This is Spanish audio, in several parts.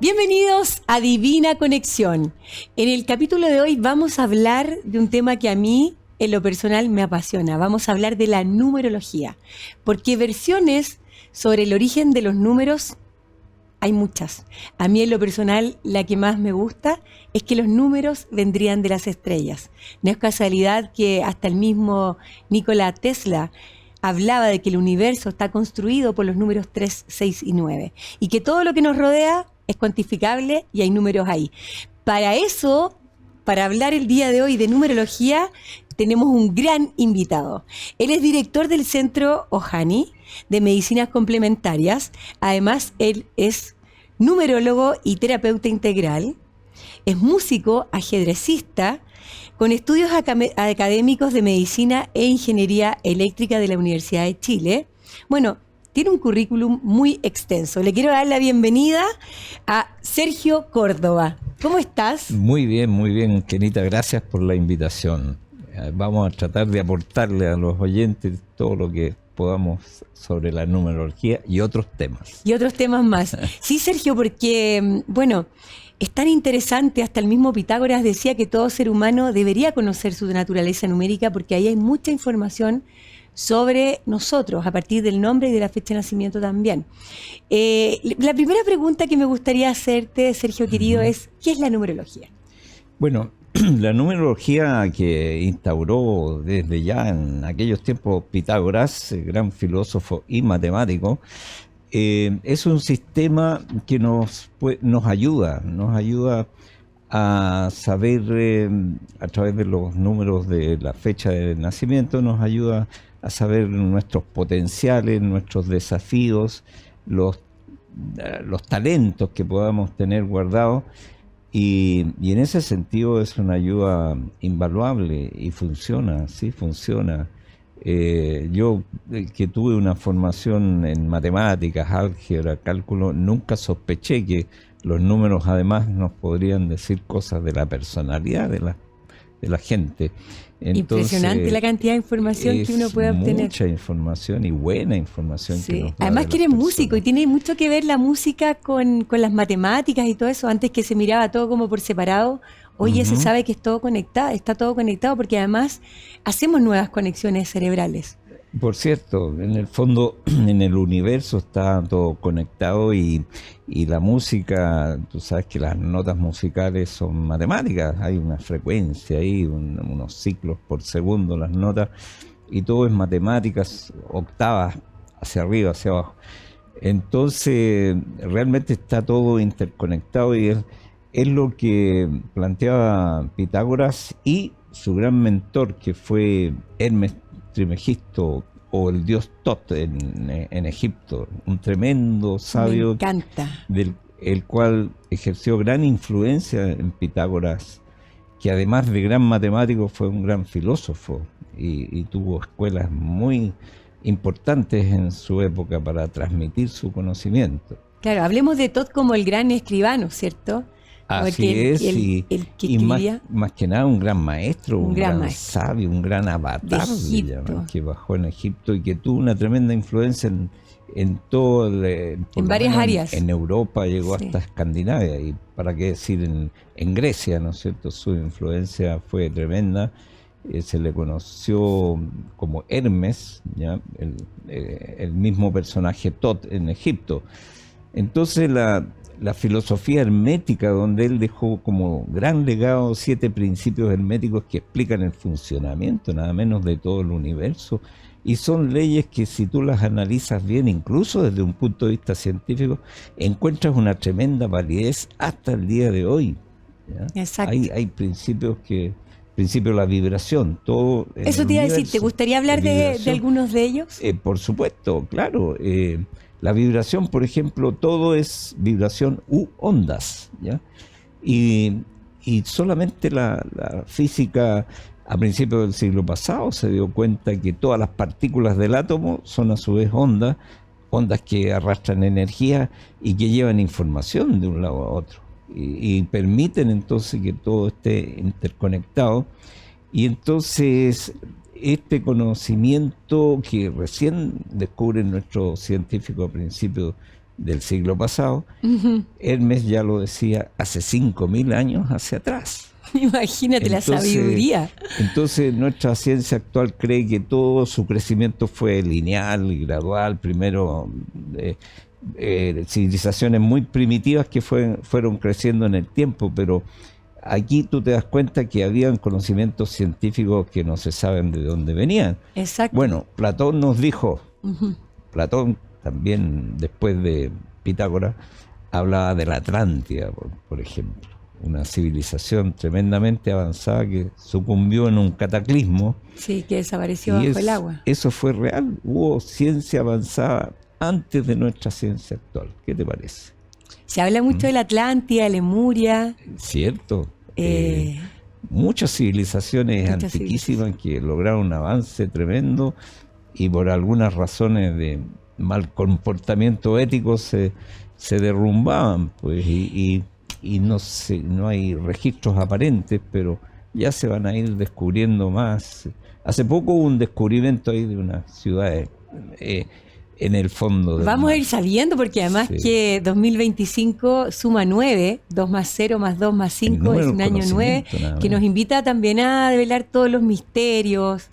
Bienvenidos a Divina Conexión. En el capítulo de hoy vamos a hablar de un tema que a mí, en lo personal, me apasiona. Vamos a hablar de la numerología, porque versiones sobre el origen de los números hay muchas. A mí, en lo personal, la que más me gusta es que los números vendrían de las estrellas. No es casualidad que hasta el mismo Nikola Tesla hablaba de que el universo está construido por los números 3, 6 y 9, y que todo lo que nos rodea es cuantificable y hay números ahí. Para eso, para hablar el día de hoy de numerología, tenemos un gran invitado. Él es director del Centro Ohani de Medicinas Complementarias. Además, él es numerólogo y terapeuta integral. Es músico, ajedrecista, con estudios académicos de medicina e ingeniería eléctrica de la Universidad de Chile. Bueno, tiene un currículum muy extenso. Le quiero dar la bienvenida a Sergio Córdoba. ¿Cómo estás? Muy bien, Kenita. Gracias por la invitación. Vamos a tratar de aportarle a los oyentes todo lo que podamos sobre la numerología y otros temas. Y otros temas más. Sí, Sergio, porque, bueno, es tan interesante, hasta el mismo Pitágoras decía que todo ser humano debería conocer su naturaleza numérica porque ahí hay mucha información sobre nosotros, a partir del nombre y de la fecha de nacimiento también. La primera pregunta que me gustaría hacerte, Sergio querido, es ¿qué es la numerología? Bueno, la numerología que instauró desde ya en aquellos tiempos Pitágoras, gran filósofo y matemático, es un sistema que nos ayuda a saber, a través de los números de la fecha de nacimiento, nos ayuda a saber nuestros potenciales, nuestros desafíos, los talentos que podamos tener guardados, y en ese sentido es una ayuda invaluable y funciona, sí funciona. Yo, que tuve una formación en matemáticas, álgebra, cálculo, nunca sospeché que los números además nos podrían decir cosas de la personalidad de la gente. Entonces, impresionante la cantidad de información que uno puede obtener. Mucha información y buena información. Sí. Que nos da además que eres músico y tiene mucho que ver la música con las matemáticas y todo eso. Antes que se miraba todo como por separado, hoy se sabe que es todo conectado, está todo conectado porque además hacemos nuevas conexiones cerebrales. Por cierto, en el fondo, en el universo está todo conectado y la música, tú sabes que las notas musicales son matemáticas, hay una frecuencia ahí, unos ciclos por segundo las notas, y todo es matemáticas, octavas hacia arriba, hacia abajo. Entonces, realmente está todo interconectado y es lo que planteaba Pitágoras y su gran mentor, que fue Hermes Trismegisto, o el dios Tot en Egipto, un tremendo sabio. Me encanta. El cual ejerció gran influencia en Pitágoras, que además de gran matemático fue un gran filósofo y tuvo escuelas muy importantes en su época para transmitir su conocimiento. Claro, hablemos de Tot como el gran escribano, ¿cierto? Así es, y más que nada un gran maestro, un gran sabio, un gran avatar, que bajó en Egipto y que tuvo una tremenda influencia en todo en varias áreas. En Europa llegó hasta Escandinavia, y para qué decir en Grecia, ¿no es cierto? Su influencia fue tremenda. Se le conoció como Hermes, ¿ya? El mismo personaje Tot en Egipto. Entonces la filosofía hermética, donde él dejó como gran legado 7 principios herméticos que explican el funcionamiento, nada menos, de todo el universo, y son leyes que, si tú las analizas bien, incluso desde un punto de vista científico, encuentras una tremenda validez hasta el día de hoy, ¿ya? Exacto. Hay principio de la vibración, todo. Eso te iba a decir, ¿te gustaría hablar de algunos de ellos? Por supuesto, claro. La vibración, por ejemplo, todo es vibración u ondas, ¿ya? Y solamente la física a principios del siglo pasado se dio cuenta que todas las partículas del átomo son a su vez ondas que arrastran energía y que llevan información de un lado a otro. Y permiten entonces que todo esté interconectado. Y entonces este conocimiento que recién descubren nuestros científicos a principios del siglo pasado, Hermes ya lo decía hace 5.000 años hacia atrás. Imagínate la sabiduría. Entonces nuestra ciencia actual cree que todo su crecimiento fue lineal y gradual. Primero civilizaciones muy primitivas que fueron creciendo en el tiempo, pero aquí tú te das cuenta que habían conocimientos científicos que no se saben de dónde venían. Exacto. Bueno, Platón nos dijo, Platón también después de Pitágoras hablaba de la Atlántida, por ejemplo. Una civilización tremendamente avanzada que sucumbió en un cataclismo. Sí, que desapareció bajo el agua. Eso fue real. Hubo ciencia avanzada antes de nuestra ciencia actual. ¿Qué te parece? Se habla mucho de la Atlántida, de Lemuria. Cierto. Muchas civilizaciones antiquísimas que lograron un avance tremendo y por algunas razones de mal comportamiento ético se derrumbaban, pues, y no hay registros aparentes, pero ya se van a ir descubriendo más. Hace poco hubo un descubrimiento ahí de una ciudad en el fondo del Vamos mar. a ir sabiendo, porque además que 2025 suma 9, 2 más 0 más 2 más 5 es un año 9, que nos invita también a develar todos los misterios,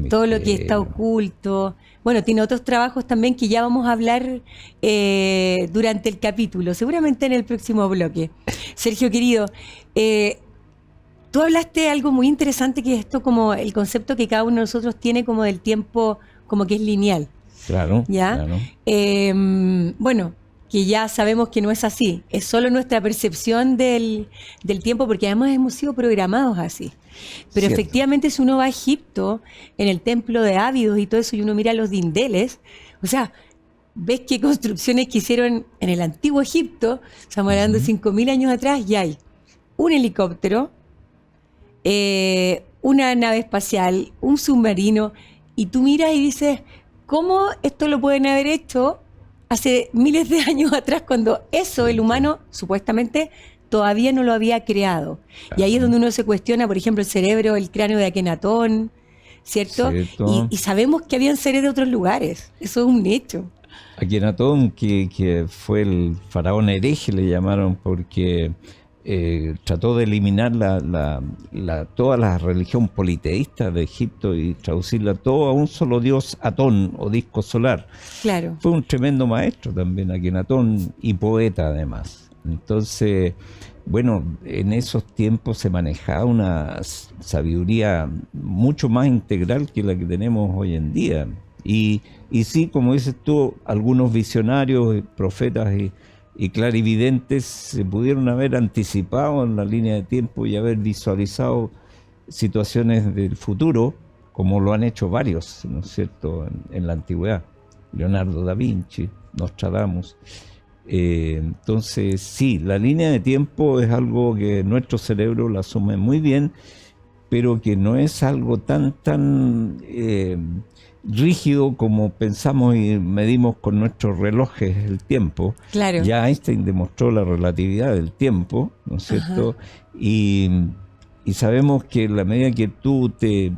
todo lo que está oculto. Bueno, tiene otros trabajos también que ya vamos a hablar durante el capítulo, seguramente en el próximo bloque. Sergio, querido, tú hablaste de algo muy interesante, que es esto, como el concepto que cada uno de nosotros tiene como del tiempo, como que es lineal. Claro, ¿ya? Claro. Bueno, que ya sabemos que no es así, es solo nuestra percepción del tiempo, porque además hemos sido programados así. Pero Cierto. Efectivamente, si uno va a Egipto, en el templo de Abidos y todo eso, y uno mira los dindeles, o sea, ves qué construcciones que hicieron en el antiguo Egipto, estamos hablando de 5.000 años atrás, y hay un helicóptero, una nave espacial, un submarino, y tú miras y dices, ¿cómo esto lo pueden haber hecho hace miles de años atrás, cuando eso el humano supuestamente todavía no lo había creado? Y ahí es donde uno se cuestiona, por ejemplo, el cerebro, el cráneo de Akenatón, ¿cierto? Y sabemos que habían seres de otros lugares, eso es un hecho. Akenatón, que fue el faraón hereje, le llamaron, porque trató de eliminar toda la religión politeísta de Egipto y traducirla todo a un solo dios, Atón, o disco solar. Claro. Fue un tremendo maestro también, Akenatón, y poeta además. Entonces, bueno, en esos tiempos se manejaba una sabiduría mucho más integral que la que tenemos hoy en día. Y sí, como dices tú, algunos visionarios, profetas y clarividentes se pudieron haber anticipado en la línea de tiempo y haber visualizado situaciones del futuro, como lo han hecho varios, ¿no es cierto?, en la antigüedad. Leonardo da Vinci, Nostradamus. Entonces, sí, la línea de tiempo es algo que nuestro cerebro la asume muy bien, pero que no es algo tan rígido como pensamos y medimos con nuestros relojes el tiempo. Claro. Ya Einstein demostró la relatividad del tiempo, ¿no es cierto? Y sabemos que en la medida que tú te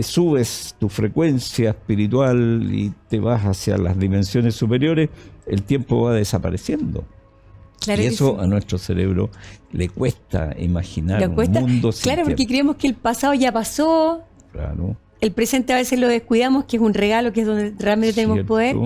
subes tu frecuencia espiritual y te vas hacia las dimensiones superiores, el tiempo va desapareciendo. Claro, y eso sí. A nuestro cerebro le cuesta imaginar Le cuesta, un mundo sin claro, porque tiempo. creemos que el pasado ya pasó. Claro. El presente a veces lo descuidamos, que es un regalo, que es donde realmente tenemos Cierto. poder,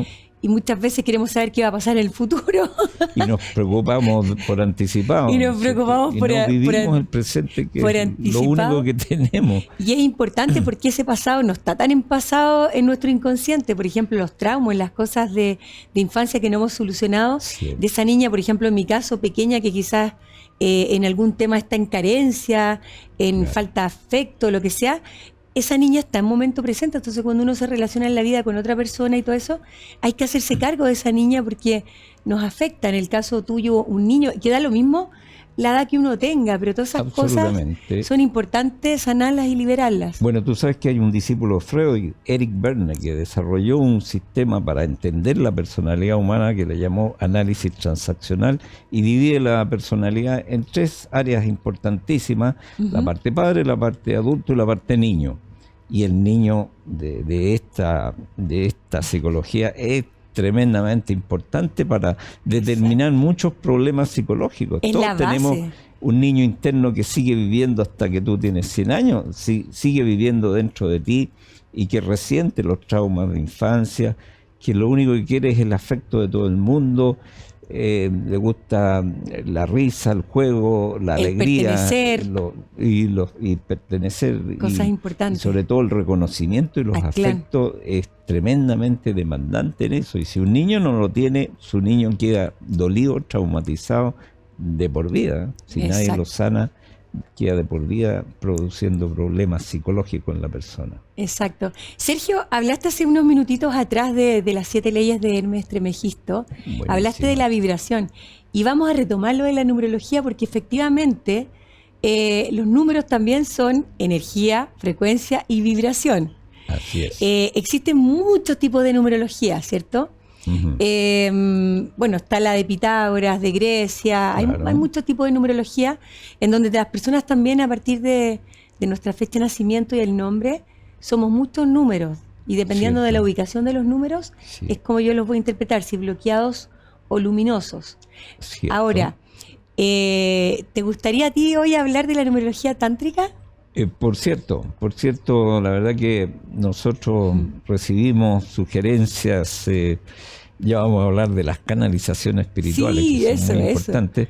y muchas veces queremos saber qué va a pasar en el futuro. Y nos preocupamos por anticipado. Y nos preocupamos por no vivimos por el presente, que por es anticipado. lo único que tenemos. Y es importante porque ese pasado no está tan empasado en nuestro inconsciente. Por ejemplo, los traumas, las cosas de infancia que no hemos solucionado. Sí. De esa niña, por ejemplo, en mi caso, pequeña, que quizás en algún tema está en carencia, en falta de afecto, lo que sea. Esa niña está en momento presente. Entonces, cuando uno se relaciona en la vida con otra persona y todo eso, hay que hacerse cargo de esa niña, porque nos afecta. En el caso tuyo, un niño, que da lo mismo la edad que uno tenga, pero todas esas cosas son importantes sanarlas y liberarlas. Bueno, tú sabes que hay un discípulo de Freud, Eric Berne, que desarrolló un sistema para entender la personalidad humana que le llamó análisis transaccional, y divide la personalidad en 3 áreas importantísimas: la parte padre, la parte adulto y la parte niño. Y el niño de esta psicología es tremendamente importante para determinar muchos problemas psicológicos. Es Todos la base. tenemos un niño interno que sigue viviendo hasta que tú tienes 100 años, sigue viviendo dentro de ti y que resiente los traumas de infancia, que lo único que quiere es el afecto de todo el mundo, le gusta la risa, el juego, la alegría, pertenecer. y pertenecer. Cosas importantes. Y sobre todo el reconocimiento y los afectos es tremendamente demandante en eso. Y si un niño no lo tiene, su niño queda dolido, traumatizado de por vida. Si nadie lo sana, queda de por vida produciendo problemas psicológicos en la persona. Exacto. Sergio, hablaste hace unos minutitos atrás de las 7 leyes de Hermes Trismegisto. Buenísimo. Hablaste de la vibración. Y vamos a retomar lo de la numerología porque efectivamente los números también son energía, frecuencia y vibración. Así es. Existen muchos tipos de numerología, ¿cierto? Uh-huh. Bueno, está la de Pitágoras, de Grecia, Claro. hay muchos tipos de numerología en donde las personas también a partir de nuestra fecha de nacimiento y el nombre somos muchos números y dependiendo de la ubicación de los números es como yo los voy a interpretar, si bloqueados o luminosos. Cierto. Ahora, ¿te gustaría a ti hoy hablar de la numerología tántrica? Por cierto, la verdad que nosotros recibimos sugerencias, ya vamos a hablar de las canalizaciones espirituales, Sí, que son muy eso. importantes.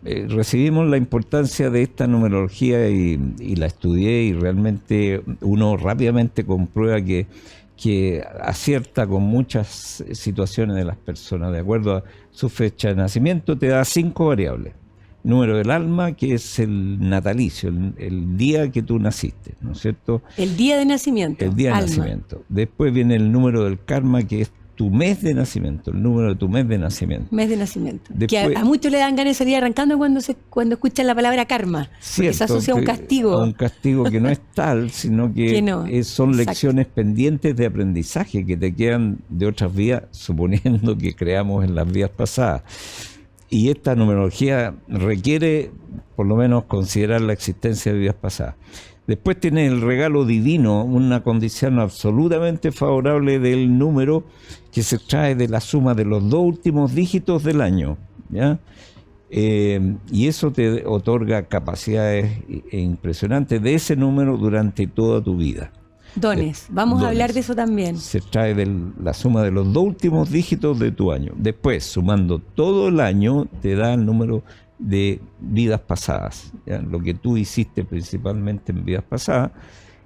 Recibimos la importancia de esta numerología y la estudié y realmente uno rápidamente comprueba que acierta con muchas situaciones de las personas. De acuerdo a su fecha de nacimiento te da 5 variables. Número del alma, que es el natalicio, el día que tú naciste, ¿no es cierto? El día de nacimiento. El día de alma. nacimiento. Después viene el número del karma, que es tu mes de nacimiento, el número de tu mes de nacimiento. Mes de nacimiento. Después, que a muchos le dan ganas de salir arrancando cuando escuchan la palabra karma. Porque se asocia a un castigo. A un castigo que no es tal, sino que no, son exacto. lecciones pendientes de aprendizaje que te quedan de otras vidas, suponiendo que creamos en las vidas pasadas. Y esta numerología requiere, por lo menos, considerar la existencia de vidas pasadas. Después tiene el regalo divino, una condición absolutamente favorable del número que se extrae de la suma de los 2 últimos dígitos del año, ¿ya? Y eso te otorga capacidades impresionantes de ese número durante toda tu vida. Dones, vamos Dones. a hablar de eso también. Se extrae de la suma de los 2 últimos dígitos de tu año. Después, sumando todo el año, te da el número de vidas pasadas, ¿ya? Lo que tú hiciste principalmente en vidas pasadas.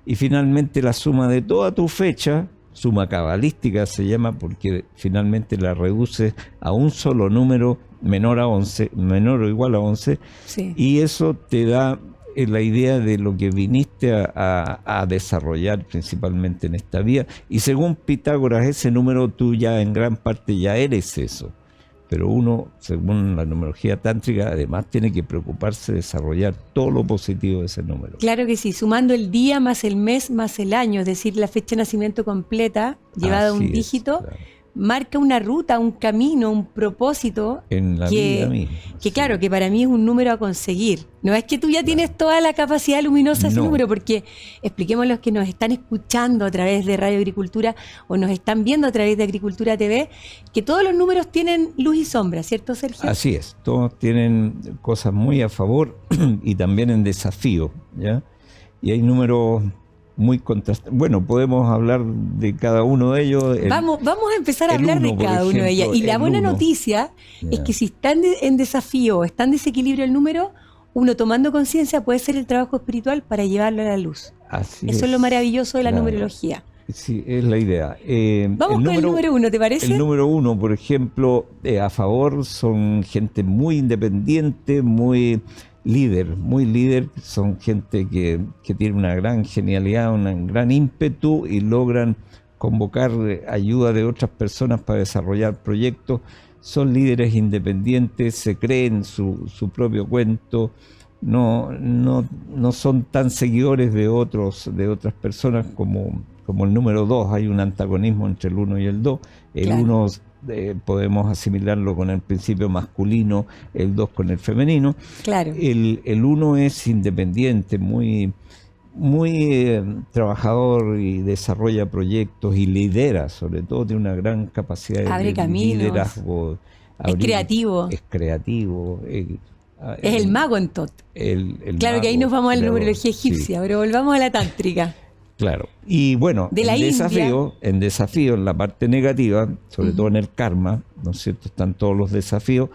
Y finalmente la suma de toda tu fecha, suma cabalística se llama, porque finalmente la reduces a un solo número menor a 11, menor o igual a 11, Sí. y eso te da la idea de lo que viniste a desarrollar principalmente en esta vida. Y según Pitágoras, ese número tú ya en gran parte ya eres eso. Pero uno, según la numerología tántrica, además tiene que preocuparse de desarrollar todo lo positivo de ese número. Claro que sí, sumando el día más el mes más el año, es decir, la fecha de nacimiento completa, llevada a un Así es, dígito, claro. marca una ruta, un camino, un propósito En la vida misma. que Sí. claro, que para mí es un número a conseguir. No es que tú ya tienes toda la capacidad luminosa de ese No. número, porque expliquemos a los que nos están escuchando a través de Radio Agricultura o nos están viendo a través de Agricultura TV, que todos los números tienen luz y sombra, ¿cierto, Sergio? Así es, todos tienen cosas muy a favor y también en desafío, ¿ya? Y hay números muy contrastantes. Bueno, podemos hablar de cada uno de ellos. Vamos a empezar a el hablar de uno, por cada uno de ellas. ejemplo, Y la el buena uno. noticia es Ya. que si están en desafío o está en desequilibrio el número, uno tomando conciencia puede ser el trabajo espiritual para llevarlo a la luz. Así Eso es lo maravilloso de la claro. numerología. Sí, es la idea. Vamos con el número 1, ¿te parece? El número 1, por ejemplo, a favor son gente muy independiente, muy líder, son gente que tiene una gran genialidad, un gran ímpetu y logran convocar ayuda de otras personas para desarrollar proyectos. Son líderes independientes, se creen su propio cuento, no son tan seguidores de otras personas como el número 2. Hay un antagonismo entre el 1 y el 2. El Claro. 1 podemos asimilarlo con el principio masculino, el 2 con el femenino. Claro. El 1 es independiente, muy muy trabajador y desarrolla proyectos y lidera, sobre todo tiene una gran capacidad Abre de liderazgo. Es creativo. Es creativo. Es el mago en Tot. Claro, que ahí nos vamos a la numerología egipcia, pero volvamos a la tántrica. Claro. Y bueno, de la en desafío, en la parte negativa, sobre todo en el karma, ¿no es cierto? Están todos los desafíos.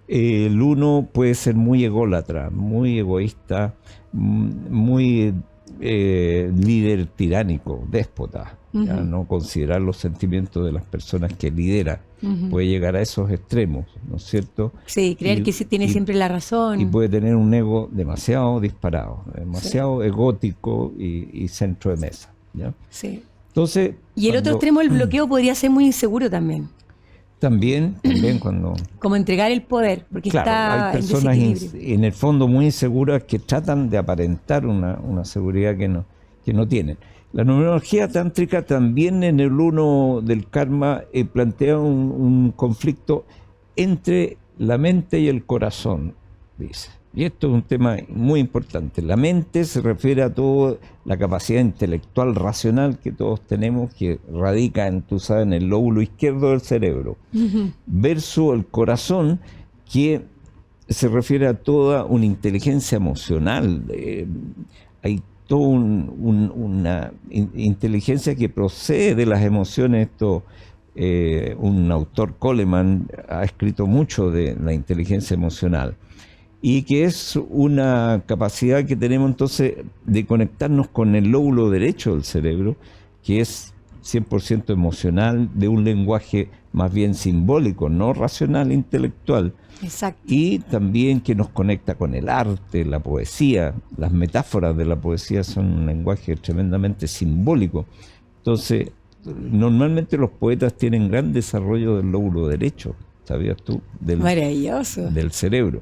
El uno puede ser muy ególatra, muy egoísta, muy líder tiránico, déspota, ¿ya? No considerar los sentimientos de las personas que lidera. Puede llegar a esos extremos, ¿no es cierto? Sí, creer que se tiene siempre la razón. Y puede tener un ego demasiado disparado, demasiado egótico y centro de mesa, ¿ya? Sí. Entonces, y el otro extremo del bloqueo podría ser muy inseguro también. También cuando... Como entregar el poder, porque claro, está hay personas en el fondo muy inseguras que tratan de aparentar una seguridad que no tienen. La numerología tántrica también en el uno del karma plantea un conflicto entre la mente y el corazón, dice. Y esto es un tema muy importante. La mente se refiere a toda la capacidad intelectual racional que todos tenemos, que radica en el lóbulo izquierdo del cerebro, versus el corazón, que se refiere a toda una inteligencia emocional. Hay toda una inteligencia que procede de las emociones. Un autor, Coleman, ha escrito mucho de la inteligencia emocional, y que es una capacidad que tenemos entonces de conectarnos con el lóbulo derecho del cerebro, que es 100% emocional, de un lenguaje más bien simbólico, no racional, intelectual. Exacto. Y también que nos conecta con el arte, la poesía. Las metáforas de la poesía son un lenguaje tremendamente simbólico. Entonces, normalmente los poetas tienen gran desarrollo del lóbulo derecho, ¿sabías tú? Maravilloso. Del cerebro.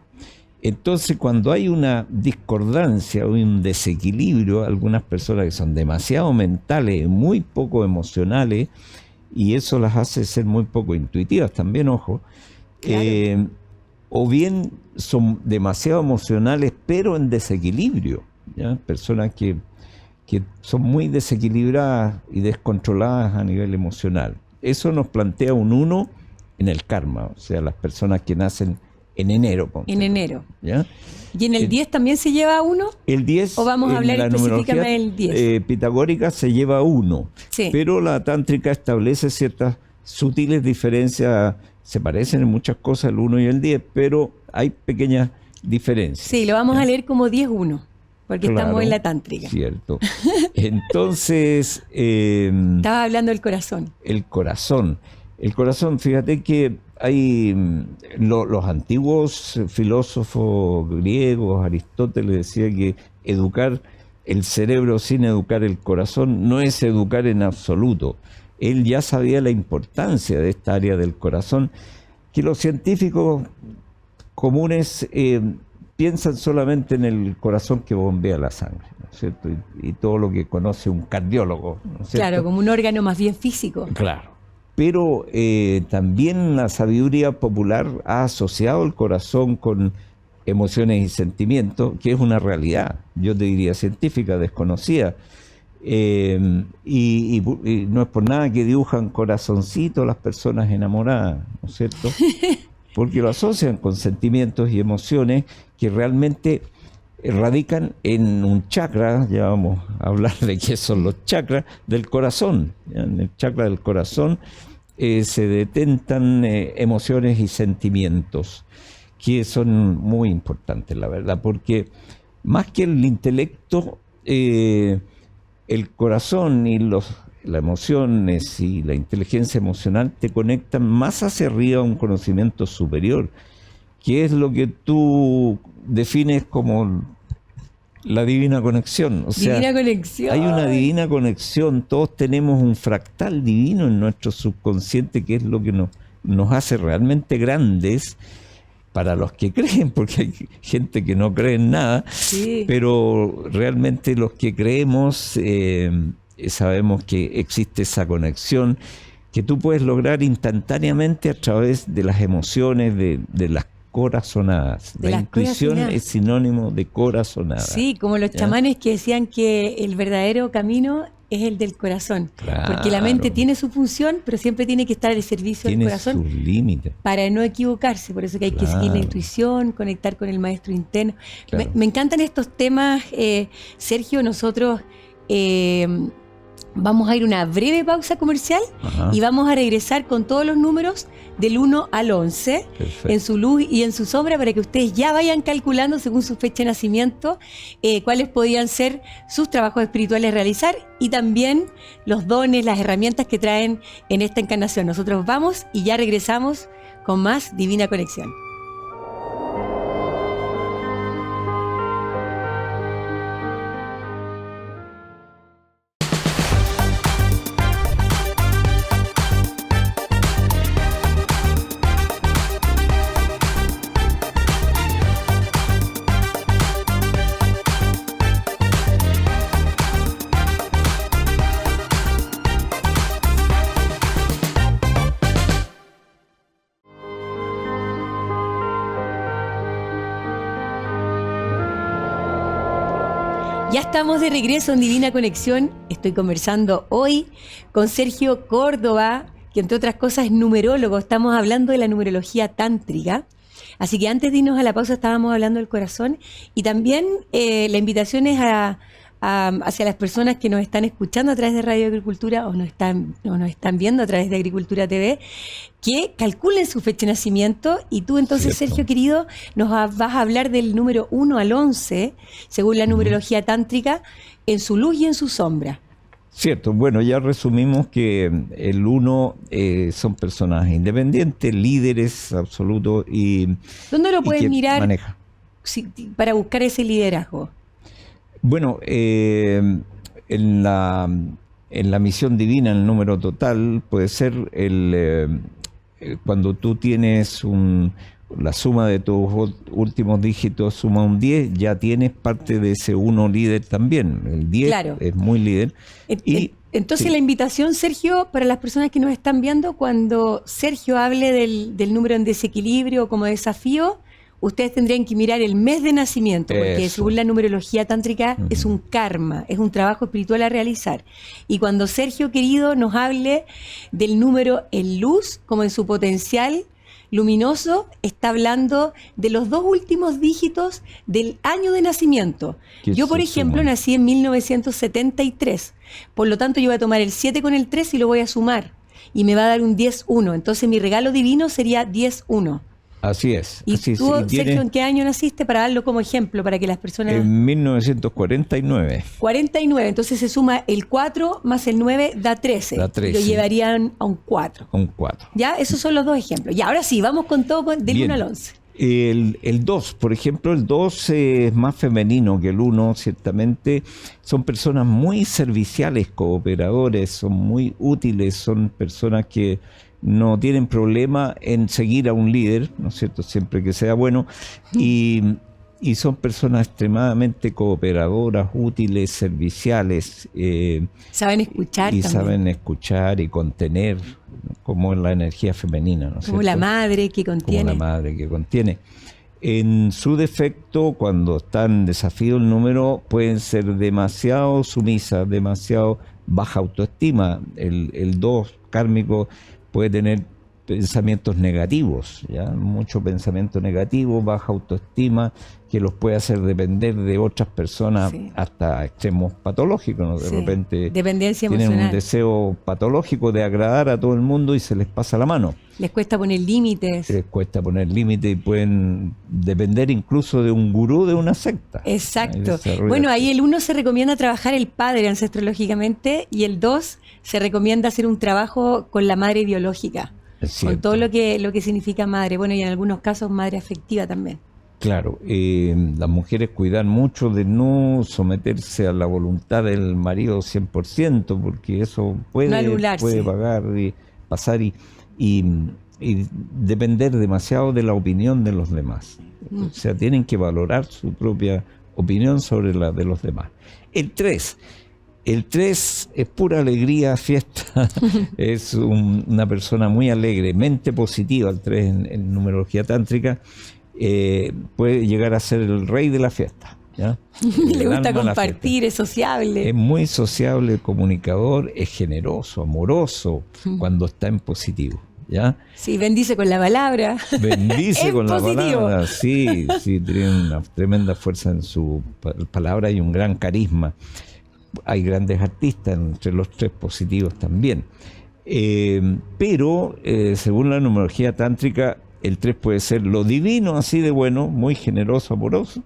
Entonces, cuando hay una discordancia o un desequilibrio, algunas personas que son demasiado mentales, muy poco emocionales, y eso las hace ser muy poco intuitivas también, ojo, claro. O bien son demasiado emocionales, pero en desequilibrio, ¿ya? Personas que son muy desequilibradas y descontroladas a nivel emocional. Eso nos plantea un 1 en el karma, o sea, las personas que nacen en enero. En enero. ¿Ya? ¿Y en el 10 también se lleva 1? El 10. ¿O vamos a hablar específicamente del 10? Pitagórica se lleva 1. Sí. Pero la tántrica establece ciertas sutiles diferencias. Se parecen en muchas cosas el 1 y el 10, pero hay pequeñas diferencias. Sí, lo vamos a leer como 10-1, porque claro, estamos en la tántrica. Cierto. Entonces... Estaba hablando del corazón. El corazón. El corazón, fíjate que hay los antiguos filósofos griegos, Aristóteles decía que educar el cerebro sin educar el corazón no es educar en absoluto. Él ya sabía la importancia de esta área del corazón, que los científicos comunes piensan solamente en el corazón que bombea la sangre, ¿no es cierto? Y todo lo que conoce un cardiólogo, ¿no es cierto? Claro, como un órgano más bien físico. Claro. Pero también la sabiduría popular ha asociado el corazón con emociones y sentimientos, que es una realidad, yo te diría científica, desconocida. Y no es por nada que dibujan corazoncitos las personas enamoradas, ¿no es cierto? Porque lo asocian con sentimientos y emociones que realmente radican en un chakra. Ya vamos a hablar de qué son los chakras del corazón. En el chakra del corazón se detentan emociones y sentimientos que son muy importantes, la verdad, porque más que el intelecto, el corazón y las emociones y la inteligencia emocional te conectan más hacia arriba a un conocimiento superior, que es lo que tú defines como la divina conexión. O sea, divina conexión. Hay una divina conexión, todos tenemos un fractal divino en nuestro subconsciente, que es lo que nos hace realmente grandes, para los que creen, porque hay gente que no cree en nada, sí. Pero realmente los que creemos sabemos que existe esa conexión que tú puedes lograr instantáneamente a través de las emociones, de las corazonadas. La intuición es sinónimo de corazonada. Sí, como los chamanes que decían que el verdadero camino es el del corazón. Claro. Porque la mente tiene su función, pero siempre tiene que estar al servicio del corazón. Tiene sus límites. Para no equivocarse. Por eso que hay que seguir la intuición, conectar con el maestro interno. Claro. Me encantan estos temas, Sergio. Nosotros vamos a ir a una breve pausa comercial. Ajá. Y vamos a regresar con todos los números del 1 al 11, perfecto, en su luz y en su sombra, para que ustedes ya vayan calculando según su fecha de nacimiento cuáles podrían ser sus trabajos espirituales a realizar y también los dones, las herramientas que traen en esta encarnación. Nosotros vamos y ya regresamos con más Divina Conexión. Ya estamos de regreso en Divina Conexión. Estoy conversando hoy con Sergio Córdoba, que entre otras cosas es numerólogo. Estamos hablando de la numerología tántrica. Así que antes de irnos a la pausa estábamos hablando del corazón. Y también la invitación es hacia las personas que nos están escuchando a través de Radio Agricultura o nos están viendo a través de Agricultura TV, que calculen su fecha de nacimiento. Y tú entonces, cierto, Sergio querido, nos vas a hablar del número 1 al 11, según la numerología tántrica, en su luz y en su sombra. Cierto, bueno, ya resumimos que el 1 son personas independientes, líderes absolutos y... ¿Dónde lo puedes mirar para buscar ese liderazgo? Bueno, en la misión divina, el número total, puede ser cuando tú tienes la suma de tus últimos dígitos, suma un 10, ya tienes parte de ese 1 líder también. El 10 claro, es muy líder. Entonces sí, la invitación, Sergio, para las personas que nos están viendo, cuando Sergio hable del número en desequilibrio como desafío, ustedes tendrían que mirar el mes de nacimiento, porque según la numerología tántrica es un karma, es un trabajo espiritual a realizar. Y cuando Sergio querido nos hable del número en luz, como en su potencial luminoso, está hablando de los 2 últimos dígitos del año de nacimiento. Yo, por ejemplo, nací en 1973. Por lo tanto, yo voy a tomar el 7 con el 3 y lo voy a sumar. Y me va a dar un 10-1. Entonces, mi regalo divino sería 10-1. Así es. ¿Y así tú, es. Sergio, en qué año naciste? Para darlo como ejemplo, para que las personas... En 1949. 49, entonces se suma el 4 más el 9, da 13. Da 13. Lo llevarían a un 4. A un 4. ¿Ya? Esos son los 2 ejemplos. Y ahora sí, vamos con todo del 1 al 11. El 2, por ejemplo, el 2 es más femenino que el 1, ciertamente. Son personas muy serviciales, cooperadores, son muy útiles, son personas que no tienen problema en seguir a un líder, ¿no es cierto?, siempre que sea bueno, y son personas extremadamente cooperadoras, útiles, serviciales. Saben escuchar y también. Saben escuchar y contener, como en la energía femenina, ¿no es cierto? Como la madre que contiene. Como la madre que contiene. En su defecto, cuando está en desafío el número, pueden ser demasiado sumisas, demasiado baja autoestima. El 2 kármico puede tener pensamientos negativos, ¿ya? Mucho pensamiento negativo, baja autoestima, que los puede hacer depender de otras personas, sí, hasta extremos patológicos, ¿no? De repente dependencia tienen emocional, un deseo patológico de agradar a todo el mundo y se les pasa la mano. Les cuesta poner límites. Les cuesta poner límites y pueden depender incluso de un gurú de una secta. Exacto. Bueno, ahí el 1 se recomienda trabajar el padre ancestrológicamente y el 2 se recomienda hacer un trabajo con la madre biológica, con todo lo que significa madre. Bueno, y en algunos casos madre afectiva también. Claro, las mujeres cuidan mucho de no someterse a la voluntad del marido 100%, porque eso puede pagar y pasar y depender demasiado de la opinión de los demás. O sea, tienen que valorar su propia opinión sobre la de los demás. El 3 es pura alegría, fiesta, es una persona muy alegre, mente positiva, el 3 en numerología tántrica. puede llegar a ser el rey de la fiesta, ¿ya? Le gusta compartir, es sociable. Es muy sociable, comunicador, es generoso, amoroso, cuando está en positivo, ¿ya? Sí, bendice con la palabra. Bendice con positivo. La palabra, sí, tiene una tremenda fuerza en su palabra y un gran carisma. Hay grandes artistas entre los 3 positivos también. Pero, según la numerología tántrica, el 3 puede ser lo divino, así de bueno, muy generoso, amoroso,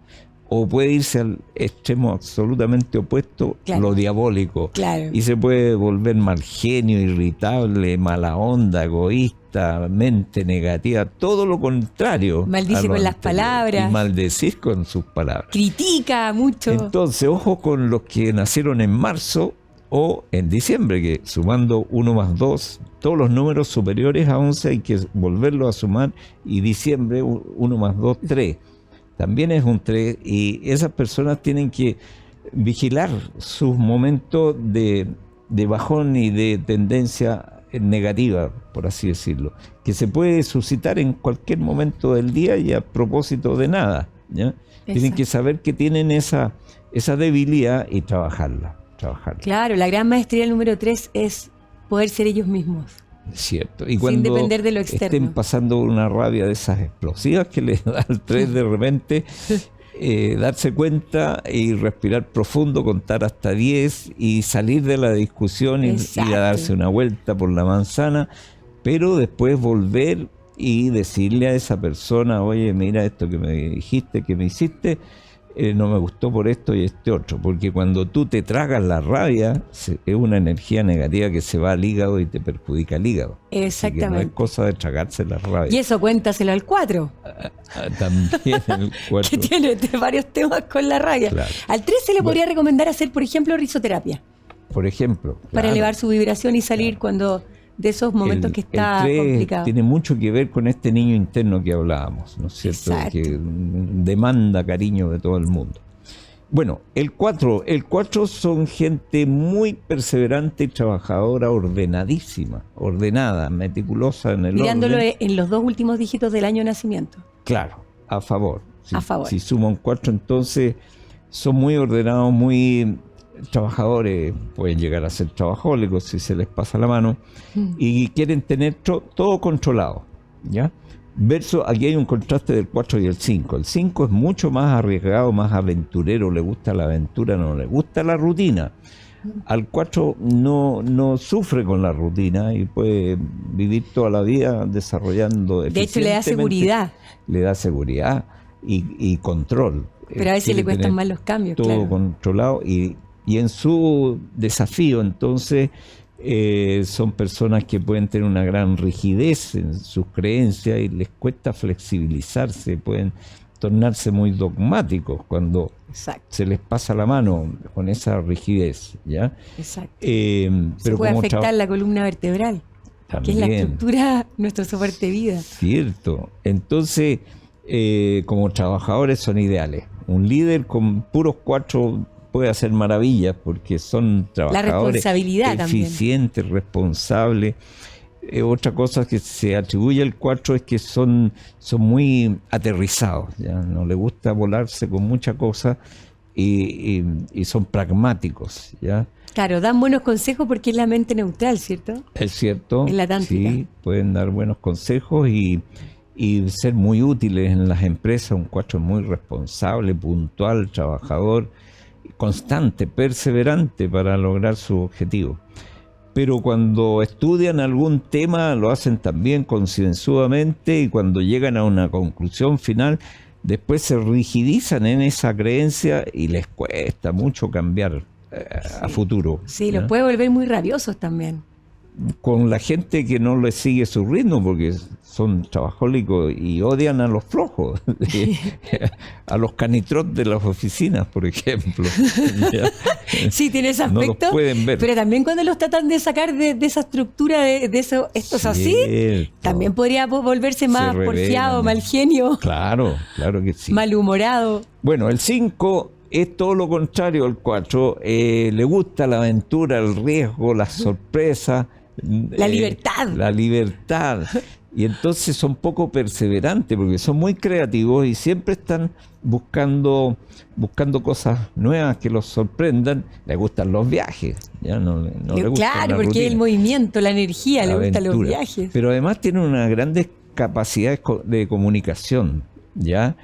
o puede irse al extremo absolutamente opuesto, claro, lo diabólico. Claro. Y se puede volver mal genio, irritable, mala onda, egoísta, mente negativa, todo lo contrario. Maldice con las palabras. Y maldecir con sus palabras. Critica mucho. Entonces, ojo con los que nacieron en marzo o en diciembre, que sumando 1 más 2, todos los números superiores a 11 hay que volverlos a sumar, y diciembre 1 más 2, 3. También es un 3, y esas personas tienen que vigilar sus momentos de bajón y de tendencia negativa, por así decirlo, que se puede suscitar en cualquier momento del día y a propósito de nada, ¿ya? Tienen que saber que tienen esa debilidad y trabajarla. Claro, la gran maestría del número 3 es poder ser ellos mismos. Cierto. Y cuando sin depender de lo externo. Estén pasando una rabia de esas explosivas que les da el 3 de repente, darse cuenta y respirar profundo, contar hasta 10 y salir de la discusión y ir a darse una vuelta por la manzana, pero después volver y decirle a esa persona: oye, mira esto que me dijiste, que me hiciste, no me gustó por esto y este otro, porque cuando tú te tragas la rabia, es una energía negativa que se va al hígado y te perjudica el hígado. Exactamente. No es cosa de tragarse la rabia. Y eso cuéntaselo al 4. También el 4. Que tiene varios temas con la rabia. Claro. Al 3 se le podría recomendar hacer, por ejemplo, risoterapia. Por ejemplo. Para elevar su vibración y salir cuando de esos momentos que está el 3 complicado. Tiene mucho que ver con este niño interno que hablábamos, ¿no es cierto? Exacto. Que demanda cariño de todo el mundo. Bueno, el 4 son gente muy perseverante y trabajadora, ordenadísima, ordenada, meticulosa en el Mirándolo orden. en los 2 últimos dígitos del año de nacimiento. Claro, a favor. A favor. Si suman 4, entonces son muy ordenados, muy trabajadores, pueden llegar a ser trabajólicos si se les pasa la mano, y quieren tener todo controlado, ¿ya? Verso, aquí hay un contraste del 4 y el 5. El 5 es mucho más arriesgado, más aventurero, le gusta la aventura, no le gusta la rutina. Al 4 no sufre con la rutina y puede vivir toda la vida desarrollando de hecho, le da seguridad. Le da seguridad y control. Pero a veces le cuestan más los cambios. Todo claro. controlado y en su desafío, entonces, son personas que pueden tener una gran rigidez en sus creencias y les cuesta flexibilizarse, pueden tornarse muy dogmáticos cuando se les pasa la mano con esa rigidez, ¿ya? Exacto. Pero se puede afectar la columna vertebral, también, que es la estructura, nuestro soporte de vida. Cierto. Entonces, como trabajadores son ideales. Un líder con puros 4 puede hacer maravillas porque son trabajadores eficientes, responsables. Otra cosa que se atribuye al 4 es que son muy aterrizados, ¿ya? No les gusta volarse con muchas cosas y son pragmáticos, ¿ya? Claro, dan buenos consejos porque es la mente neutral, ¿cierto? Es cierto. Es la tántrica. Sí, pueden dar buenos consejos y ser muy útiles en las empresas. Un 4 es muy responsable, puntual, trabajador, constante, perseverante para lograr su objetivo. Pero cuando estudian algún tema lo hacen también concienzudamente y cuando llegan a una conclusión final, después se rigidizan en esa creencia y les cuesta mucho cambiar a futuro. Sí, ¿ya? los puede volver muy rabiosos también. Con la gente que no les sigue su ritmo porque son trabajólicos y odian a los flojos, a los canitrot de las oficinas, por ejemplo. Sí, tiene ese aspecto, no los pueden ver. Pero también cuando los tratan de sacar de esa estructura, de eso, esto es así, también podría volverse más porfiado, mal genio. Claro que sí. Malhumorado. Bueno, el 5 es todo lo contrario al 4, le gusta la aventura, el riesgo, la sorpresa. La libertad. La libertad. Y entonces son poco perseverantes porque son muy creativos y siempre están buscando cosas nuevas que los sorprendan. Les gustan los viajes, ya no les gusta Claro, la porque rutina, el movimiento, la energía, la le gustan los aventura. viajes. Pero además tienen unas grandes capacidades de comunicación, ¿ya?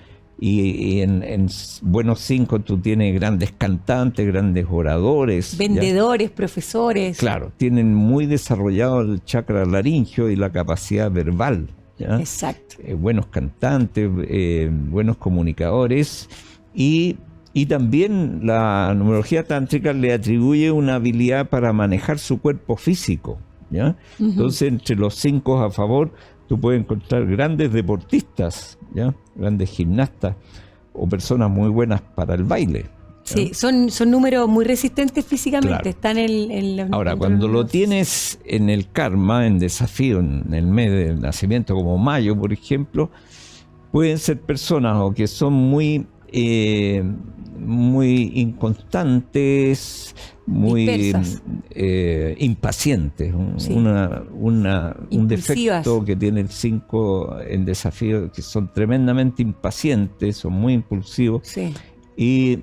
Y en buenos 5 tú tienes grandes cantantes, grandes oradores. Vendedores, ¿ya? profesores. Claro, tienen muy desarrollado el chakra laringio y la capacidad verbal, ¿ya? Exacto. Buenos cantantes, buenos comunicadores y también la numerología tántrica le atribuye una habilidad para manejar su cuerpo físico, ¿ya? Entonces, entre los 5 a favor, tú puedes encontrar grandes deportistas, ¿ya? Grandes gimnastas o personas muy buenas para el baile. Sí, son números muy resistentes físicamente. Claro. Están en los. Ahora, cuando lo tienes en el karma, en desafío, en el mes de nacimiento, como mayo, por ejemplo, pueden ser personas o que son muy inconstantes, muy impacientes. Sí. Un defecto que tiene el 5 en desafío, que son tremendamente impacientes, son muy impulsivos. Sí. Y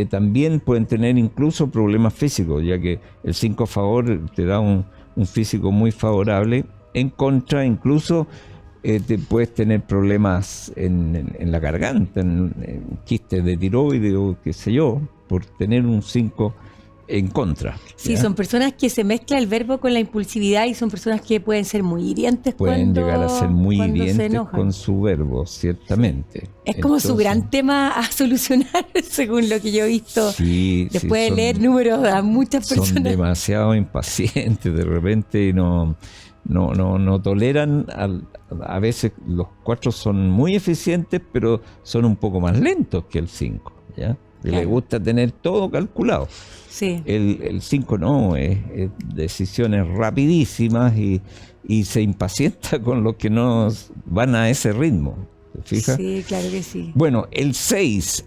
también pueden tener incluso problemas físicos, ya que el 5 a favor te da un físico muy favorable. En contra, incluso te puedes tener problemas en la garganta, en quistes de tiroides o qué sé yo, por tener un 5 en contra. Sí, ¿ya? son personas que se mezcla el verbo con la impulsividad y son personas que pueden ser muy hirientes pueden llegar a ser muy hirientes con su verbo, ciertamente. Es como su gran tema a solucionar, según lo que yo he visto. Sí, después de leer números a muchas personas. Son demasiado impacientes de repente y no toleran. A veces los 4 son muy eficientes, pero son un poco más lentos que el 5, ¿ya? Claro. Les gusta tener todo calculado. Sí. El 5 no, es decisiones rapidísimas y se impacienta con los que no van a ese ritmo. ¿Te fijas? Sí, claro que sí. Bueno, el 6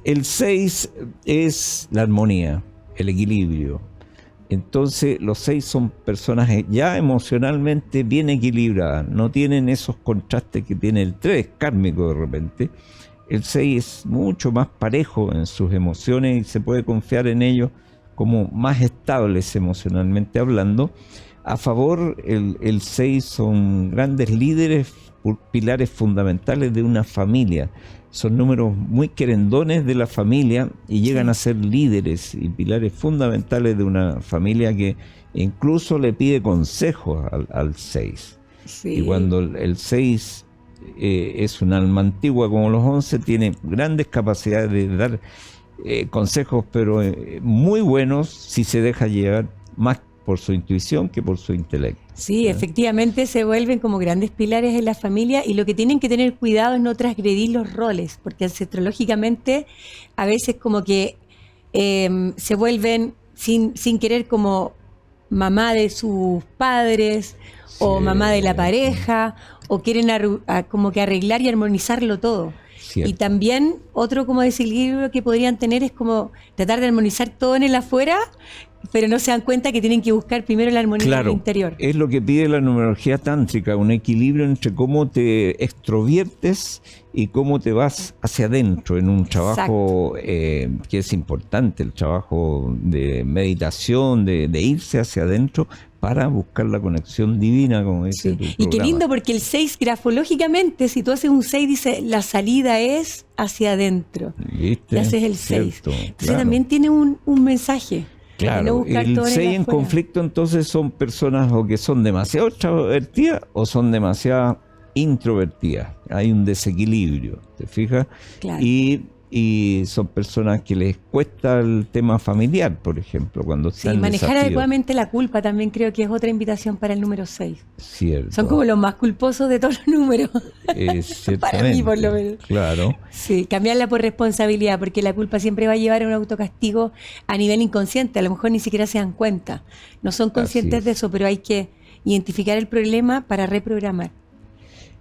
es la armonía, el equilibrio. Entonces los 6 son personas ya emocionalmente bien equilibradas, no tienen esos contrastes que tiene el 3 kármico de repente. El 6 es mucho más parejo en sus emociones y se puede confiar en ellos como más estables emocionalmente hablando. A favor, el 6 son grandes líderes, pilares fundamentales de una familia. Son números muy querendones de la familia y llegan a ser líderes y pilares fundamentales de una familia que incluso le pide consejos al 6. Sí. Y cuando el 6 es un alma antigua como los 11, tiene grandes capacidades de dar consejos, pero muy buenos si se deja llevar más por su intuición que por su intelecto. Sí, efectivamente se vuelven como grandes pilares en la familia y lo que tienen que tener cuidado es no transgredir los roles, porque ancestrológicamente a veces como que se vuelven sin querer como mamá de sus padres o mamá de la pareja o quieren como que arreglar y armonizarlo todo. Cierto. Y también otro como desequilibrio que podrían tener es como tratar de armonizar todo en el afuera, pero no se dan cuenta que tienen que buscar primero la armonía en el interior. Es lo que pide la numerología tántrica, un equilibrio entre cómo te extroviertes y cómo te vas hacia adentro en un trabajo que es importante, el trabajo de meditación, de irse hacia adentro para buscar la conexión divina, como dice tu programa. Y qué lindo, porque el 6 grafológicamente, si tú haces un 6, dice la salida es hacia adentro. ¿Viste? Y haces el 6. Entonces también tiene un mensaje. Claro, el 6 en conflicto entonces son personas o que son demasiado extrovertidas o son demasiado introvertidas. Hay un desequilibrio, ¿te fijas? Claro. Y son personas que les cuesta el tema familiar, por ejemplo, cuando están en manejar desafío. Adecuadamente la culpa también creo que es otra invitación para el número 6. Cierto. Son como los más culposos de todos los números. Para mí, por lo menos. Claro. Sí, cambiarla por responsabilidad, porque la culpa siempre va a llevar a un autocastigo a nivel inconsciente. A lo mejor ni siquiera se dan cuenta. No son conscientes de eso, pero hay que identificar el problema para reprogramar.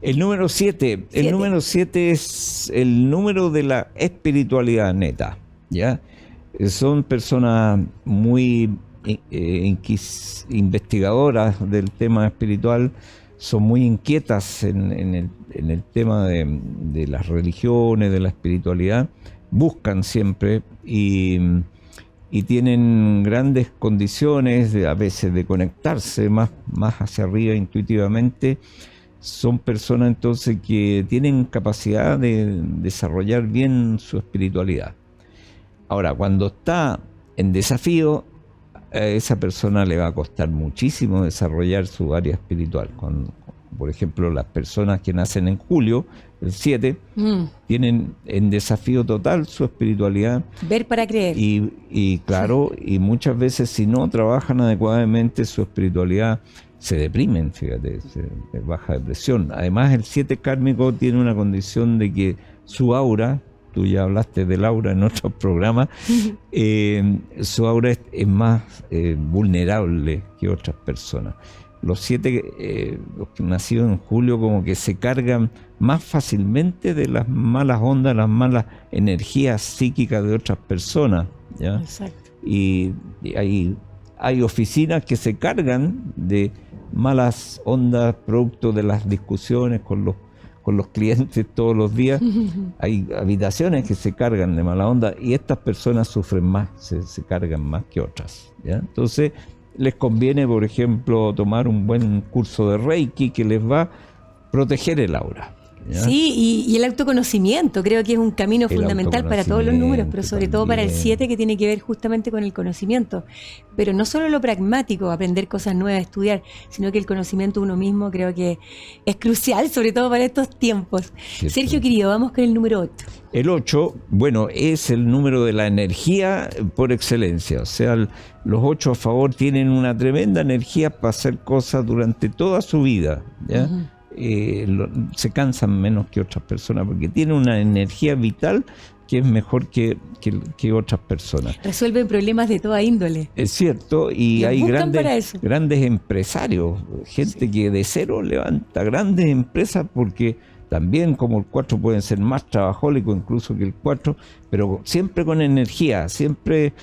El número 7. El número 7 es el número de la espiritualidad neta, ¿ya? Son personas muy investigadoras del tema espiritual, son muy inquietas en el tema de las religiones, de la espiritualidad, buscan siempre y tienen grandes condiciones a veces de conectarse más hacia arriba intuitivamente. Son personas entonces que tienen capacidad de desarrollar bien su espiritualidad. Ahora, cuando está en desafío, a esa persona le va a costar muchísimo desarrollar su área espiritual. Por ejemplo, las personas que nacen en julio, el 7, tienen en desafío total su espiritualidad. Ver para creer. Y claro, y muchas veces si no trabajan adecuadamente su espiritualidad, se deprimen, fíjate, baja depresión. Además, el 7 kármico tiene una condición de que su aura, tú ya hablaste del aura en otros programas, su aura es más vulnerable que otras personas. Los 7, los que nacidos en julio, como que se cargan más fácilmente de las malas ondas, las malas energías psíquicas de otras personas, ¿ya? Exacto. Y hay oficinas que se cargan de malas ondas producto de las discusiones con los clientes todos los días. Hay habitaciones que se cargan de mala onda y estas personas sufren más, se cargan más que otras, ¿ya? Entonces, les conviene, por ejemplo, tomar un buen curso de Reiki que les va a proteger el aura, ¿ya? Sí, y el autoconocimiento creo que es un camino fundamental para todos los números, pero sobre todo para el 7, que tiene que ver justamente con el conocimiento. Pero no solo lo pragmático, aprender cosas nuevas, estudiar, sino que el conocimiento uno mismo creo que es crucial, sobre todo para estos tiempos. Cierto. Sergio, querido, vamos con el número 8. El 8, bueno, es el número de la energía por excelencia. O sea, los 8 a favor tienen una tremenda energía para hacer cosas durante toda su vida, ¿ya? Se cansan menos que otras personas porque tienen una energía vital que es mejor que otras personas. Resuelven problemas de toda índole. Es cierto, y hay grandes empresarios, gente que de cero levanta grandes empresas porque también, como el 4, pueden ser más trabajólicos incluso que el 4, pero siempre con energía, siempre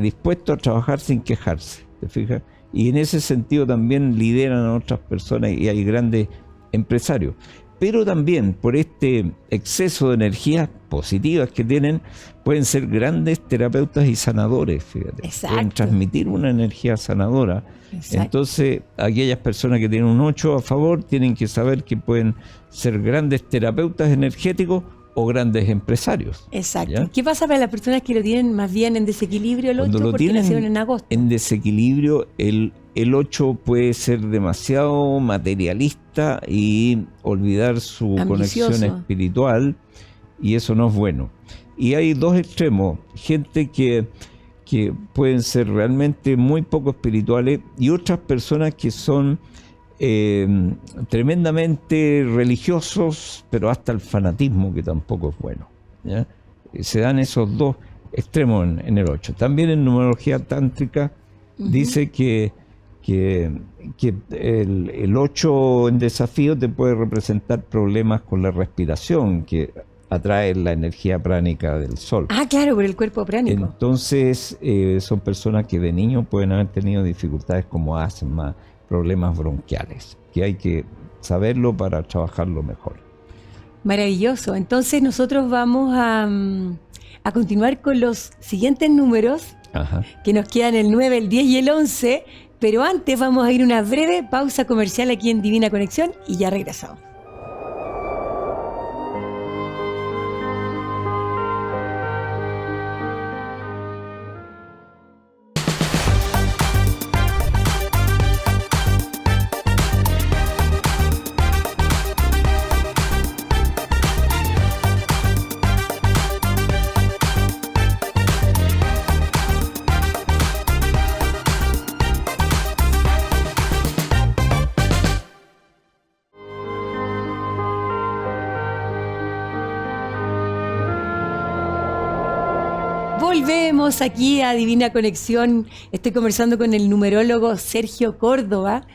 dispuestos a trabajar sin quejarse, ¿te fijas? Y en ese sentido también lideran a otras personas y hay grandes empresarios. Pero también por este exceso de energías positivas que tienen, pueden ser grandes terapeutas y sanadores, fíjate. Exacto. Pueden transmitir una energía sanadora. Exacto. Entonces, aquellas personas que tienen un 8 a favor tienen que saber que pueden ser grandes terapeutas energéticos o grandes empresarios. Exacto. ¿Ya? ¿Qué pasa para las personas que lo tienen más bien en desequilibrio el 8 porque nacieron en agosto? En desequilibrio, el 8 puede ser demasiado materialista y olvidar su conexión espiritual, y eso no es bueno. Y hay dos extremos, gente que pueden ser realmente muy poco espirituales y otras personas que son tremendamente religiosos, pero hasta el fanatismo, que tampoco es bueno, ¿ya? Se dan esos dos extremos en el 8. También en numerología tántrica dice que el 8 en desafío te puede representar problemas con la respiración, que atrae la energía pránica del sol. Ah, claro, por el cuerpo pránico. Entonces, son personas que de niño pueden haber tenido dificultades como asma, problemas bronquiales, que hay que saberlo para trabajarlo mejor. Maravilloso. Entonces nosotros vamos a continuar con los siguientes números. Ajá. Que nos quedan el 9, el 10 y el 11, pero antes vamos a ir a una breve pausa comercial aquí en Divina Conexión y ya regresamos. Volvemos aquí a Divina Conexión. Estoy conversando con el numerólogo Sergio Córdoba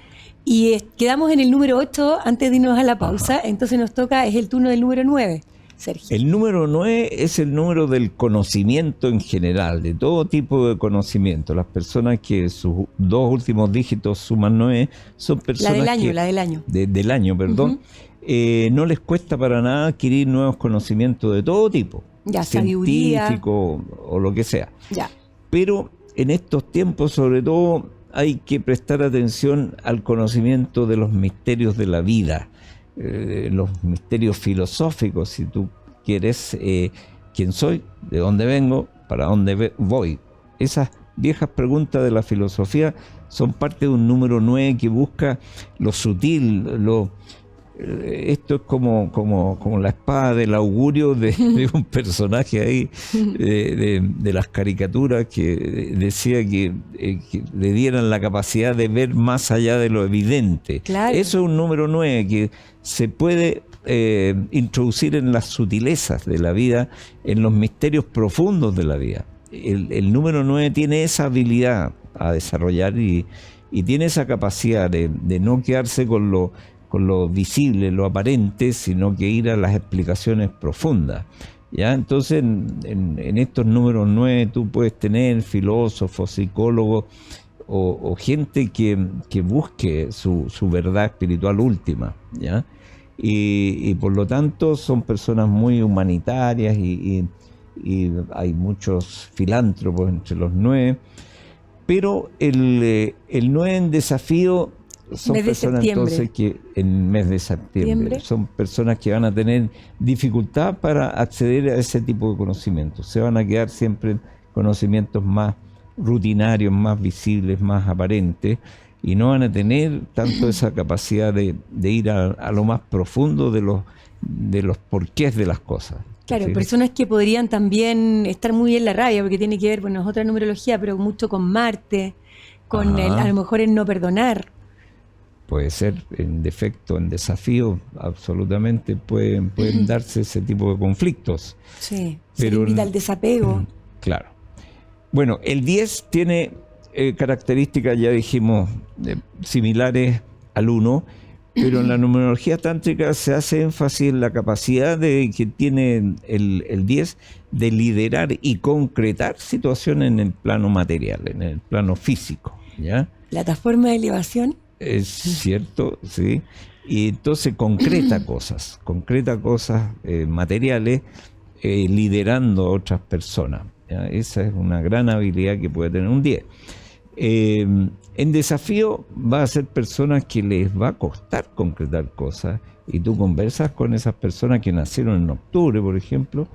y quedamos en el número 8 antes de irnos a la pausa. Entonces nos toca, es el turno del número 9. Sergio? El número 9 es el número del conocimiento en general, de todo tipo de conocimiento. Las personas que sus dos últimos dígitos suman 9 son personas La del año. Del año, perdón. No les cuesta para nada adquirir nuevos conocimientos de todo tipo. Ya, sabiduría. Científico o lo que sea. Ya. Pero en estos tiempos, sobre todo, hay que prestar atención al conocimiento de los misterios de la vida, los misterios filosóficos, si tú quieres, quién soy, de dónde vengo, para dónde voy. Esas viejas preguntas de la filosofía son parte de un número 9 que busca lo sutil, esto es como la espada del augurio de un personaje ahí de las caricaturas que decía que le dieran la capacidad de ver más allá de lo evidente. Claro. Eso es un número 9 que se puede introducir en las sutilezas de la vida, en los misterios profundos de la vida. El número 9 tiene esa habilidad a desarrollar y tiene esa capacidad de no quedarse con lo visible, lo aparente, sino que ir a las explicaciones profundas. ¿Ya? Entonces, en estos números 9 tú puedes tener filósofos, psicólogos o gente que busque su verdad espiritual última, ¿ya? Y por lo tanto son personas muy humanitarias y hay muchos filántropos entre los 9, pero el 9 en desafío son personas entonces que en mes de septiembre son personas que van a tener dificultad para acceder a ese tipo de conocimientos. Se van a quedar siempre en conocimientos más rutinarios, más visibles, más aparentes, y no van a tener tanto esa capacidad de ir a lo más profundo de los porqués de las cosas. Claro, ¿sí? Personas que podrían también estar muy en la rabia, porque tiene que ver, bueno, es otra numerología, pero mucho con Marte, con a lo mejor el no perdonar. Puede ser en defecto, en desafío, absolutamente pueden darse ese tipo de conflictos. Sí, se limita al desapego. Claro. Bueno, el 10 tiene características, ya dijimos, similares al 1, pero en la numerología tántrica se hace énfasis en la capacidad que tiene el 10 de liderar y concretar situaciones en el plano material, en el plano físico, ¿ya? ¿Plataforma de elevación? Es cierto, sí. Y entonces concreta cosas materiales, liderando a otras personas, ¿ya? Esa es una gran habilidad que puede tener un 10. En desafío va a ser personas que les va a costar concretar cosas, y tú conversas con esas personas que nacieron en octubre, por ejemplo,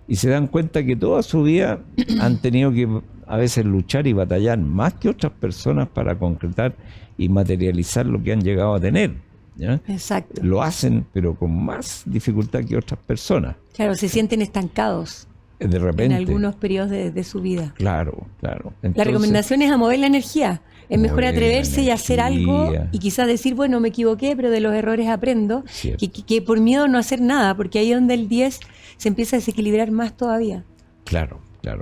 y se dan cuenta que toda su vida han tenido que a veces luchar y batallar más que otras personas para concretar y materializar lo que han llegado a tener, ¿ya? Exacto. Lo hacen, pero con más dificultad que otras personas. Claro, se sienten estancados De repente. en algunos periodos de su vida. Claro. Entonces, la recomendación es a mover la energía. Es mejor atreverse y hacer algo y quizás decir, bueno, me equivoqué, pero de los errores aprendo, que por miedo no hacer nada, porque ahí es donde el 10 se empieza a desequilibrar más todavía. Claro,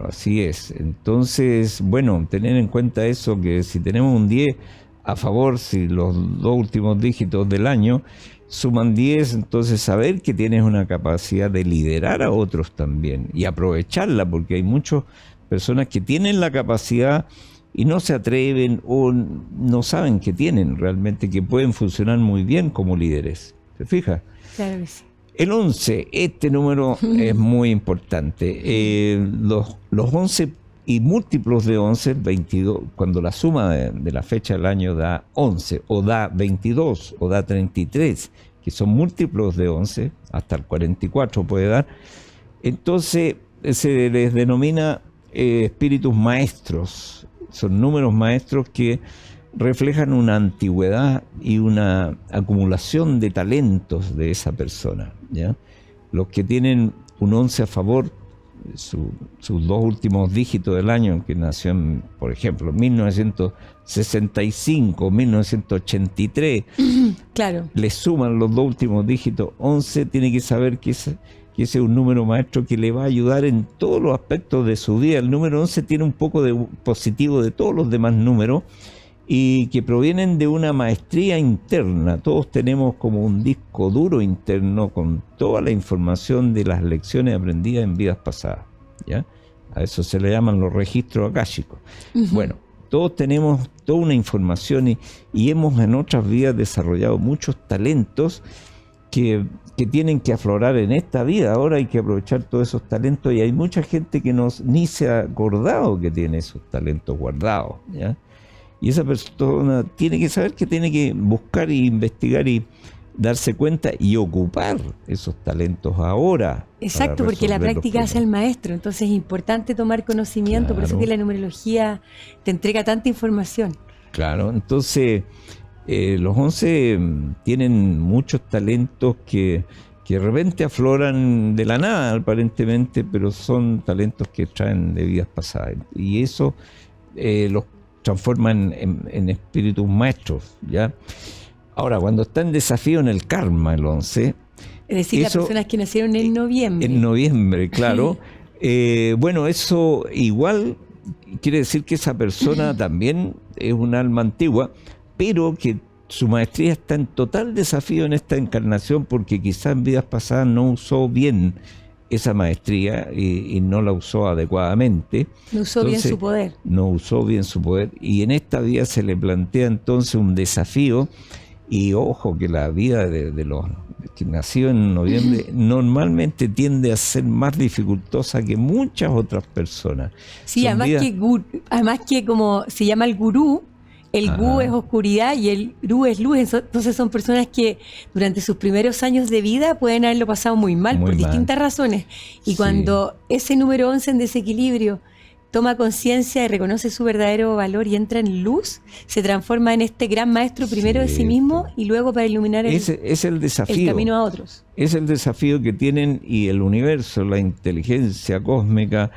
así es. Entonces, bueno, tener en cuenta eso, que si tenemos un 10 a favor, si los dos últimos dígitos del año suman 10, entonces saber que tienes una capacidad de liderar a otros también y aprovecharla, porque hay muchas personas que tienen la capacidad y no se atreven o no saben que tienen realmente, que pueden funcionar muy bien como líderes. ¿Se fija? Claro que sí. El 11, este número es muy importante. Los 11 y múltiplos de 11, 22, cuando la suma de la fecha del año da 11, o da 22, o da 33, que son múltiplos de 11, hasta el 44 puede dar, entonces se les denomina espíritus maestros. Son números maestros que reflejan una antigüedad y una acumulación de talentos de esa persona, ¿ya? Los que tienen un 11 a favor, sus dos últimos dígitos del año, que nació en, por ejemplo, 1965, 1983, claro, le suman los dos últimos dígitos 11, tiene que saber que ese es un número maestro que le va a ayudar en todos los aspectos de su vida. El número 11 tiene un poco de positivo de todos los demás números, y que provienen de una maestría interna. Todos tenemos como un disco duro interno con toda la información de las lecciones aprendidas en vidas pasadas, ¿ya? A eso se le llaman los registros akáshicos. Bueno, todos tenemos toda una información y hemos en otras vidas desarrollado muchos talentos que tienen que aflorar en esta vida. Ahora hay que aprovechar todos esos talentos y hay mucha gente que ni se ha acordado que tiene esos talentos guardados, ¿ya? Y esa persona tiene que saber que tiene que buscar e investigar y darse cuenta y ocupar esos talentos ahora. Exacto, porque la práctica hace al maestro, entonces es importante tomar conocimiento, claro. Por eso que la numerología te entrega tanta información. Claro, entonces los 11 tienen muchos talentos que de repente afloran de la nada aparentemente, pero son talentos que traen de vidas pasadas. Y eso los transforma en espíritus maestros, ¿ya? Ahora, cuando está en desafío en el karma, el 11... Es decir, las personas que nacieron en noviembre. En noviembre, claro. Bueno, eso igual quiere decir que esa persona también es un alma antigua, pero que su maestría está en total desafío en esta encarnación porque quizás en vidas pasadas no usó bien esa maestría y no la usó adecuadamente. No usó bien su poder. No usó bien su poder. Y en esta vida se le plantea entonces un desafío. Y ojo que la vida de los que nació en noviembre normalmente tiende a ser más dificultosa que muchas otras personas. Sí, además que como se llama el gurú, el gu es oscuridad y el ru es luz. Entonces son personas que durante sus primeros años de vida pueden haberlo pasado muy mal por distintas razones. Y cuando ese número 11 en desequilibrio toma conciencia y reconoce su verdadero valor y entra en luz, se transforma en este gran maestro primero de sí mismo y luego para iluminar el camino a otros. Es el desafío que tienen y el universo, la inteligencia cósmica,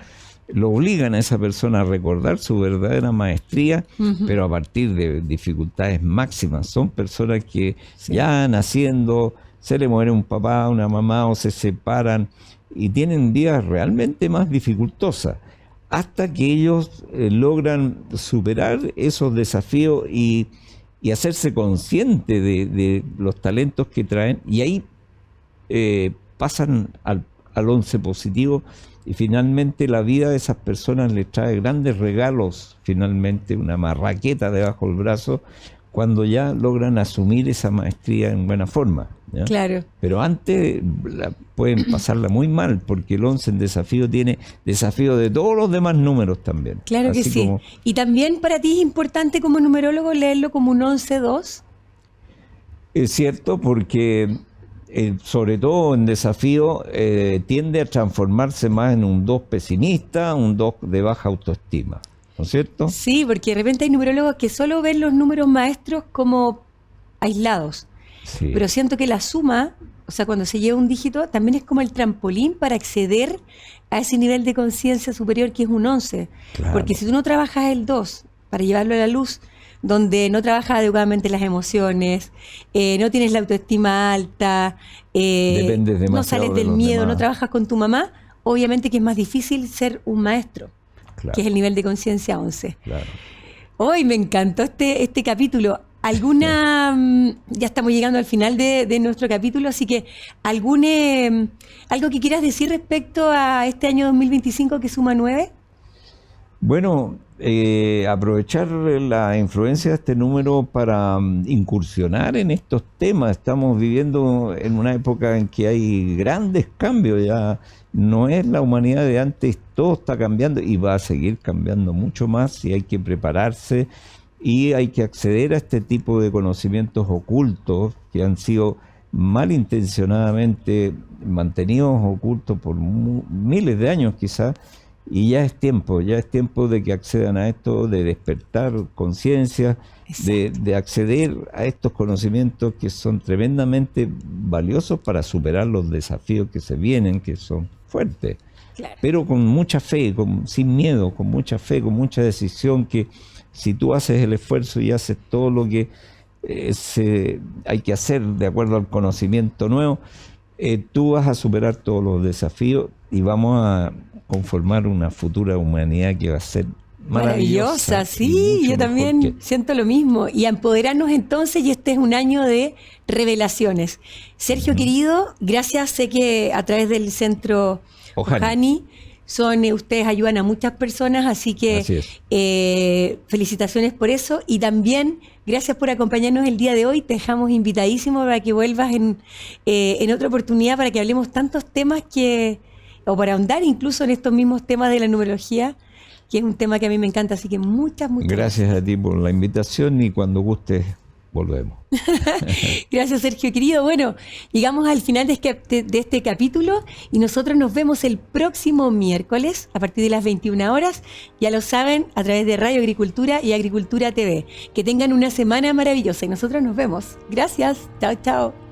lo obligan a esa persona a recordar su verdadera maestría, pero a partir de dificultades máximas. Son personas que ya naciendo se le muere un papá, una mamá o se separan y tienen vidas realmente más dificultosas, hasta que ellos logran superar esos desafíos y hacerse conscientes de los talentos que traen, y ahí pasan al 11 positivo, y finalmente la vida de esas personas les trae grandes regalos, finalmente una marraqueta debajo del brazo, cuando ya logran asumir esa maestría en buena forma, ¿ya? Claro. Pero antes pueden pasarla muy mal, porque el 11 en desafío tiene desafío de todos los demás números también. Claro que sí. Y también para ti es importante como numerólogo leerlo como un 11-2. Es cierto, porque sobre todo en desafío tiende a transformarse más en un 2 pesimista, un 2 de baja autoestima. ¿No es cierto? Sí, porque de repente hay numerólogos que solo ven los números maestros como aislados. Sí. Pero siento que la suma, o sea, cuando se lleva un dígito, también es como el trampolín para acceder a ese nivel de conciencia superior que es un 11. Claro. Porque si tú no trabajas el 2 para llevarlo a la luz, donde no trabajas adecuadamente las emociones, no tienes la autoestima alta, no sales del miedo, no trabajas con tu mamá, obviamente que es más difícil ser un maestro. Claro. Que es el nivel de conciencia 11. Claro. Hoy me encantó este capítulo. Ya estamos llegando al final de nuestro capítulo, así que algo que quieras decir respecto a este año 2025 que suma 9. Bueno, aprovechar la influencia de este número para incursionar en estos temas. Estamos viviendo en una época en que hay grandes cambios, ya no es la humanidad de antes, todo está cambiando y va a seguir cambiando mucho más, y hay que prepararse y hay que acceder a este tipo de conocimientos ocultos que han sido malintencionadamente mantenidos ocultos por miles de años quizás. Y ya es tiempo de que accedan a esto, de despertar conciencia, de acceder a estos conocimientos que son tremendamente valiosos para superar los desafíos que se vienen, que son fuertes. Claro. Pero con mucha fe, sin miedo, con mucha fe, con mucha decisión, que si tú haces el esfuerzo y haces todo lo que hay que hacer de acuerdo al conocimiento nuevo, tú vas a superar todos los desafíos y vamos a conformar una futura humanidad que va a ser Maravillosa, sí, yo también siento lo mismo. Y a empoderarnos entonces, y este es un año de revelaciones. Sergio, querido, gracias. Sé que a través del centro Ojani ustedes ayudan a muchas personas, así que felicitaciones por eso. Y también gracias por acompañarnos el día de hoy. Te dejamos invitadísimo para que vuelvas en otra oportunidad para que hablemos tantos temas o para ahondar incluso en estos mismos temas de la numerología, que es un tema que a mí me encanta. Así que muchas gracias a ti por la invitación y cuando gustes volvemos. Gracias, Sergio, querido. Bueno, llegamos al final de este capítulo y nosotros nos vemos el próximo miércoles a partir de las 21 horas. Ya lo saben, a través de Radio Agricultura y Agricultura TV. Que tengan una semana maravillosa y nosotros nos vemos. Gracias. Chao, chao.